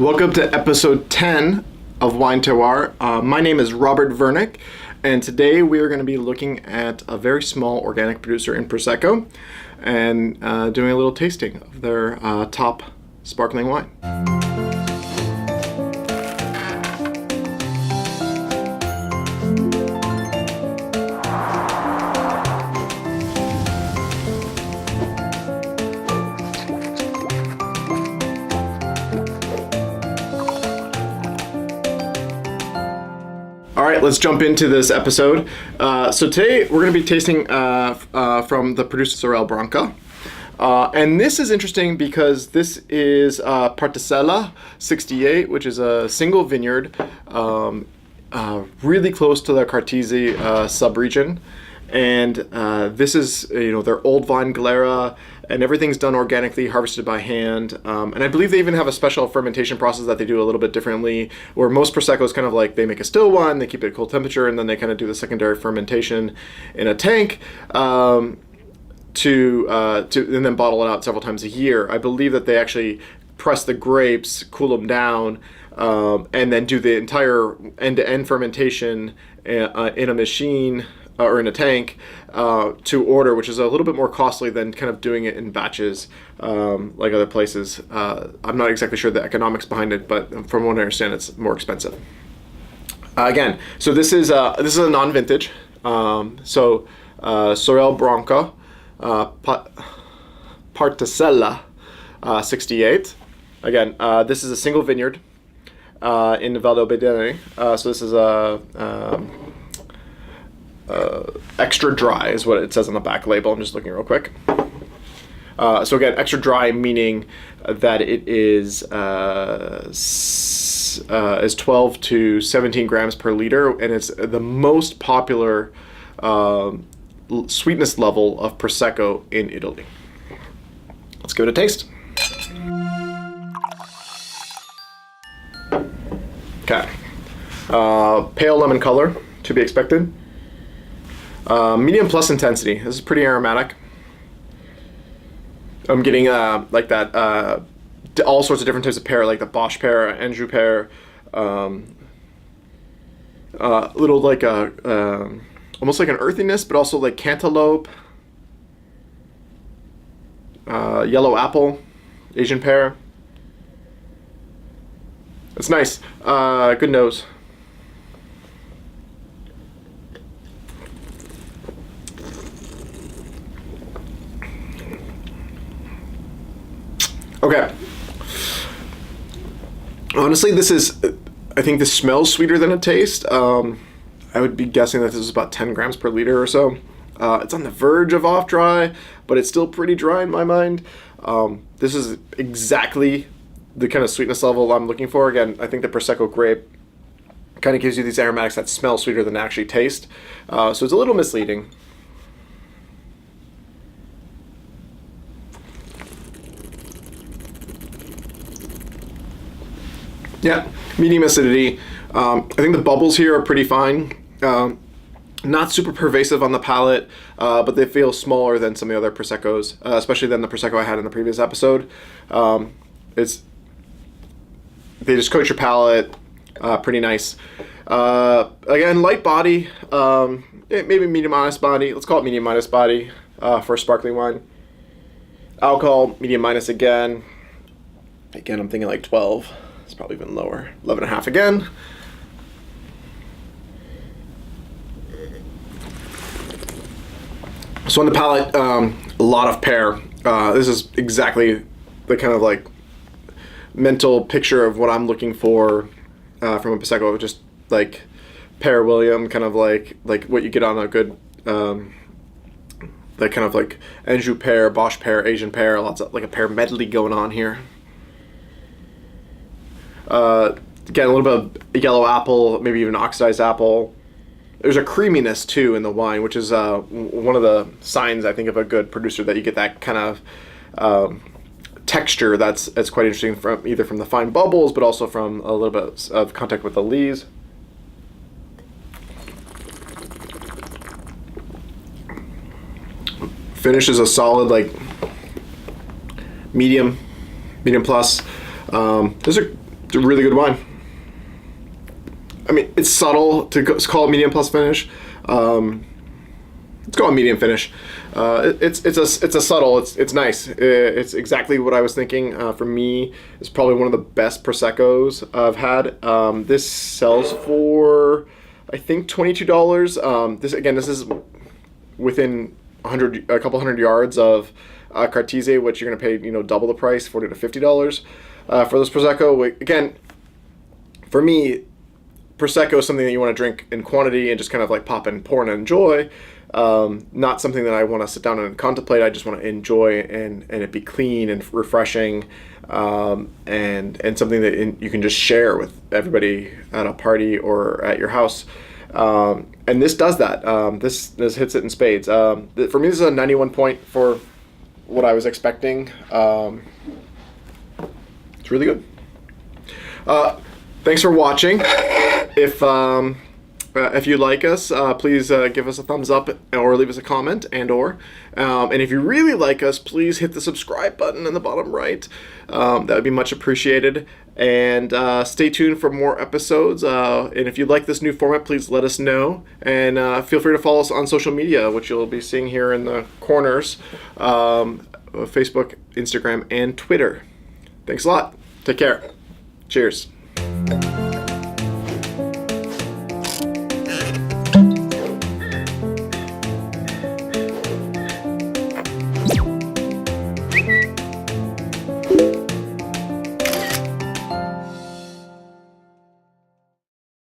Welcome to episode 10 of Wine Terroir. My name is Robert Vernick, and today we are going to be looking at a very small organic producer in Prosecco and doing a little tasting of their top sparkling wine. All right, let's jump into this episode. So today we're going to be tasting from the producer Sorelle Bronca. And this is interesting because this is Particella 68, which is a single vineyard really close to the Cartesi subregion. And this is, their old vine Glera, and everything's done organically, harvested by hand. And I believe they even have a special fermentation process that they do a little bit differently, where most Prosecco is kind of like they make a still one, they keep it at cold temperature, and then they kind of do the secondary fermentation in a tank to and then bottle it out several times a year. I believe that they actually press the grapes, cool them down, and then do the entire end-to-end fermentation in a machine or in a tank to order, which is a little bit more costly than kind of doing it in batches like other places. I'm not exactly sure the economics behind it, but from what I understand, it's more expensive. Again, so this is a non-vintage. Sorelle Bronca, Particella 68. Again, this is a single vineyard in Valdobbiadene. So this is a extra dry is what it says on the back label. I'm just looking real quick. So again, extra dry meaning that it is 12 to 17 grams per liter, and it's the most popular sweetness level of Prosecco in Italy. Let's give it a taste. Okay. Pale lemon color, to be expected. Medium plus intensity. This is pretty aromatic. I'm getting like that all sorts of different types of pear, like the Bosch pear, Anjou pear, little like almost like an earthiness, but also like cantaloupe, yellow apple, Asian pear. It's nice. Good nose. Okay. Honestly, I think this smells sweeter than it tastes. I would be guessing that this is about 10 grams per liter or so. It's on the verge of off dry, but it's still pretty dry in my mind. This is exactly the kind of sweetness level I'm looking for. Again, I think the Prosecco grape kind of gives you these aromatics that smell sweeter than actually taste. So it's a little misleading. Yeah, medium acidity. I think the bubbles here are pretty fine. Not super pervasive on the palate, but they feel smaller than some of the other Proseccos, especially than the Prosecco I had in the previous episode. They just coat your palate pretty nice. Again, light body, maybe medium honest body. Let's call it medium minus body for a sparkling wine. Alcohol, medium minus again. Again, I'm thinking like 12. It's probably even lower. 11.5 again. So on the palate, a lot of pear. This is exactly the kind of like mental picture of what I'm looking for from a Prosecco. Just like pear William, kind of like what you get on a good, that kind of like Anjou pear, Bosch pear, Asian pear. Lots of like a pear medley going on here. Again, a little bit of yellow apple, maybe even oxidized apple. There's a creaminess too in the wine, which is one of the signs I think of a good producer, that you get that kind of texture that's quite interesting from either from the fine bubbles, but also from a little bit of contact with the lees. Finish is a solid like medium plus. There's a It's a really good wine. I mean, it's subtle to call it medium plus finish. Let's go on medium finish. It's a subtle. It's nice. It's exactly what I was thinking. For me, it's probably one of the best Proseccos I've had. This sells for, I think, $22. This is within a couple hundred yards of Cartese, which you're going to pay double the price, $40 to $50 for this Prosecco. Again, for me, Prosecco is something that you want to drink in quantity and just kind of like pop and pour and enjoy. Not something that I want to sit down and contemplate. I just want to enjoy and it be clean and refreshing, and something that you can just share with everybody at a party or at your house. And this does that. This hits it in spades. For me, this is a 91 point for what I was expecting. It's really good. Thanks for watching. If you like us, please give us a thumbs up or leave us a comment and if you really like us, please hit the subscribe button in the bottom right. That would be much appreciated. And stay tuned for more episodes. And if you like this new format, please let us know. And feel free to follow us on social media, which you'll be seeing here in the corners. Facebook, Instagram, and Twitter. Thanks a lot. Take care. Cheers.